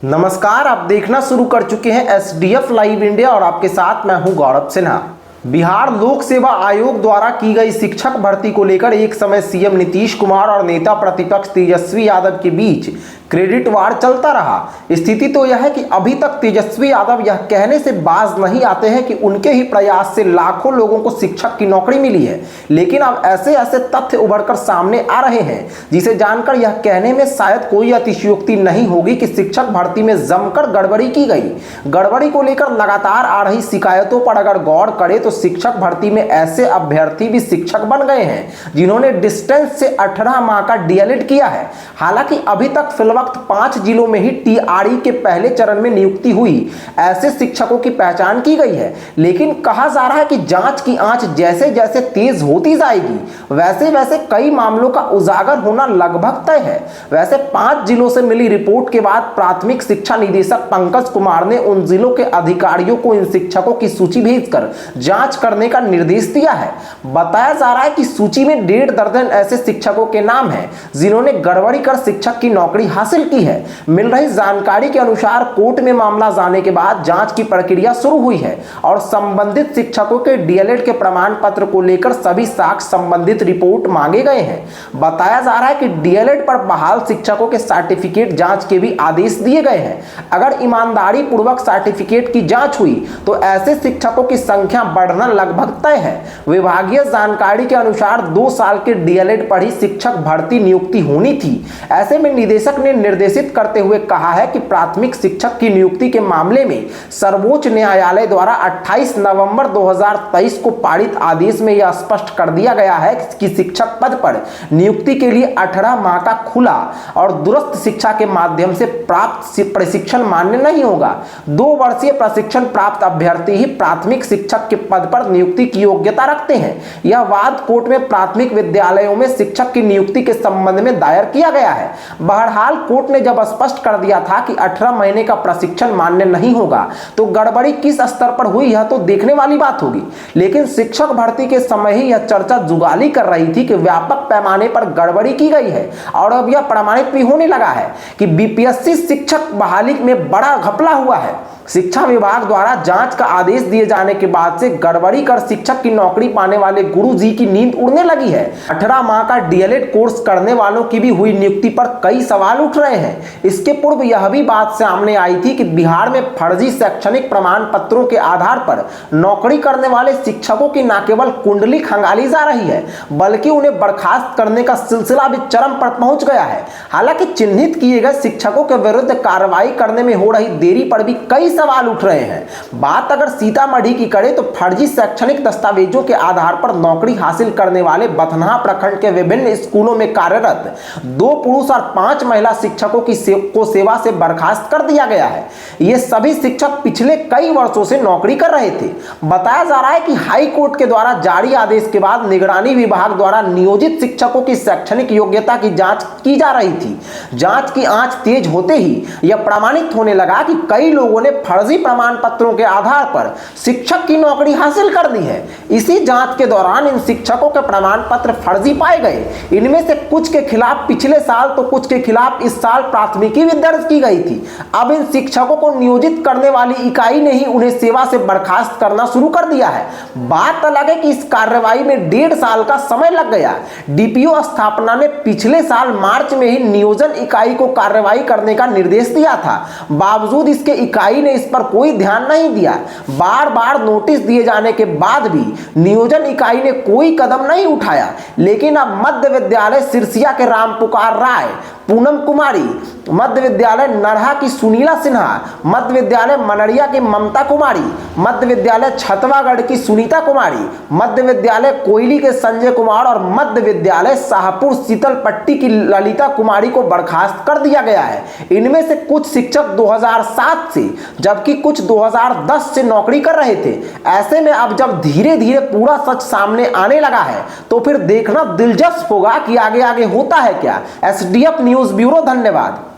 नमस्कार, आप देखना शुरू कर चुके हैं एसडीएफ लाइव इंडिया और आपके साथ मैं हूं गौरव सिन्हा। बिहार लोक सेवा आयोग द्वारा की गई शिक्षक भर्ती को लेकर एक समय सीएम नीतीश कुमार और नेता प्रतिपक्ष तेजस्वी यादव के बीच क्रेडिट वार चलता रहा। स्थिति तो यह है कि अभी तक तेजस्वी यादव यह कहने से बाज नहीं आते हैं कि उनके ही प्रयास से लाखों लोगों को शिक्षक की नौकरी मिली है, लेकिन अब ऐसे ऐसे तथ्य उभरकर सामने आ रहे हैं जिसे जानकर यह कहने में शायद कोई अतिशयोक्ति नहीं होगी कि शिक्षक भर्ती में जमकर गड़बड़ी की गई। गड़बड़ी को लेकर लगातार आ रही शिकायतों पर अगर गौर करें तो शिक्षक भर्ती में ऐसे अभ्यर्थी भी शिक्षक बन गए हैं जिन्होंने डिस्टेंस से 18 माह का डीएलएड किया है। हालांकि अभी तक फिलहाल 5 जिलों में ही टीआरई के पहले चरण में नियुक्ति हुई ऐसे शिक्षकों की पहचान की गई है, लेकिन कहा जा रहा है कि जांच की आंच जैसे जैसे तेज होती जाएगी वैसे वैसे कई मामलों का उजागर होना लगभग तय है। वैसे 5 जिलों से मिली रिपोर्ट के बाद प्राथमिक शिक्षा निदेशक पंकज कुमार ने उन जिलों के अधिकारियों को इन शिक्षकों की सूची भेजकर जांच करने का निर्देश दिया है। बताया जा रहा है कि सूची में 1.5 दर्जन ऐसे शिक्षकों के नाम हैं जिन्होंने गड़बड़ी कर शिक्षक की नौकरी हासिल की है। मिल रही जानकारी के अनुसार कोर्ट में मामला जाने के बाद जांच की प्रक्रिया शुरू हुई है और संबंधित शिक्षकों के डीएलएड के प्रमाण पत्र को लेकर सभी साक्ष्य संबंधित रिपोर्ट मांगे गए हैं। बताया जा रहा है कि डीएलएड पर बहाल शिक्षकों के सर्टिफिकेट जांच के भी आदेश दिए गए हैं। अगर ईमानदारी पूर्वक सर्टिफिकेट की जांच हुई तो ऐसे शिक्षकों की संख्या बढ़ना लगभग तय है। विभागीय जानकारी के अनुसार 2 साल के डीएलएड पर ही शिक्षक भर्ती नियुक्ति होनी थी। ऐसे में निदेशक ने निर्देशित करते हुए कहा है कि प्राथमिक शिक्षक की नियुक्ति के मामले में सर्वोच्च न्यायालय द्वारा 28 नवंबर 2023 को पारित आदेश में यह स्पष्ट कर दिया गया है कि शिक्षक पद पर नियुक्ति के लिए 18 माह का खुला और दूरस्थ शिक्षा के माध्यम से प्राप्त प्रशिक्षण मान्य नहीं होगा। 2 वर्षीय प्रशिक्षण प्राप्त अभ्यर्थी ही प्राथमिक शिक्षक के पद पर नियुक्ति की योग्यता रखते हैं। यह वाद कोर्ट में प्राथमिक विद्यालयों में शिक्षक की नियुक्ति के संबंध में दायर किया गया है। बहरहाल कोर्ट ने जब स्पष्ट कर दिया था कि 18 महीने का प्रशिक्षण मान्य नहीं होगा तो गड़बड़ी किस स्तर पर हुई यह तो देखने वाली बात होगी। लेकिन शिक्षक भर्ती के समय ही यह चर्चा जुगाली कर रही थी कि व्यापक पैमाने पर गड़बड़ी की गई है और अब यह प्रमाणित भी होने लगा है कि बीपीएससी शिक्षक बहाली में बड़ा घपला हुआ है। शिक्षा विभाग द्वारा जांच का आदेश दिए जाने के बाद से गड़बड़ी कर शिक्षक की नौकरी पाने वाले गुरुजी की नींद उड़ने लगी है। 18 माह का डीएलएड कोर्स करने वालों की भी हुई नियुक्ति पर कई सवाल उठ रहे हैं। इसके पूर्व यह भी बात सामने आई थी कि बिहार में फर्जी शैक्षणिक प्रमाण पत्रों के आधार पर नौकरी करने वाले शिक्षकों की न केवल कुंडली खंगाली जा रही है बल्कि उन्हें बर्खास्त करने का सिलसिला भी चरम पर पहुंच गया है। हालांकि चिन्हित किए गए शिक्षकों के विरुद्ध कार्रवाई करने में हो रही देरी पर भी कई सवाल उठ रहे हैं। बात अगर सीतामढ़ी की करें तो फर्जी शैक्षणिक दस्तावेजों के आधार पर नौकरी हासिल करने वाले बथनाहा प्रखंड के विभिन्न स्कूलों में कार्यरत 2 पुरुष और 5 महिला शिक्षकों की सेवा से बर्खास्त कर दिया गया है। ये सभी शिक्षक पिछले कई वर्षों से नौकरी कर रहे थे। बताया जा रहा है कि हाई कोर्ट के द्वारा जारी आदेश के बाद निगरानी विभाग द्वारा नियोजित शिक्षकों की शैक्षणिक योग्यता की जांच की जा रही थी। जांच की आंच तेज होते ही यह प्रमाणित होने लगा कि कई लोगों ने फर्जी प्रमाण पत्रों के आधार पर शिक्षक की नौकरी हासिल कर दी है। इसी जांच के दौरान इन शिक्षकों के प्रमाण पत्र फर्जी पाए गए। इनमें से कुछ के खिलाफ पिछले साल तो कुछ के खिलाफ इस साल प्राथमिकी भी दर्ज की गई थी। अब इन शिक्षकों को नियोजित करने वाली इकाई ने ही उन्हें सेवा से बर्खास्त करना शुरू कर दिया है। बात अलग है कि इस कार्रवाई में 1.5 साल का समय लग गया। डीपीओ स्थापना ने पिछले साल मार्च में ही नियोजन इकाई को कार्रवाई करने का निर्देश दिया था। बावजूद इसके इकाई ने इस पर कोई ध्यान नहीं दिया। बार बार नोटिस दिए जाने के बाद भी नियोजन इकाई ने कोई कदम नहीं उठाया। लेकिन अब मध्य विद्यालय सिरसिया के रामपुकार राय, पूनम कुमारी, मध्य विद्यालय नरहा की सुनीला सिन्हा, मध्य विद्यालय मनरिया की ममता कुमारी, मध्य विद्यालय छतवागढ़ की सुनीता कुमारी, मध्य विद्यालय कोयली के संजय कुमार और मध्य विद्यालय शाहपुर शीतलपट्टी की ललिता कुमारी को बर्खास्त कर दिया गया है। इनमें से कुछ शिक्षक 2007 से जबकि कुछ 2010 से नौकरी कर रहे थे। ऐसे में अब जब धीरे धीरे पूरा सच सामने आने लगा है तो फिर देखना दिलचस्प होगा कि आगे आगे होता है क्या। एसडीएफ न्यूज ब्यूरो, धन्यवाद।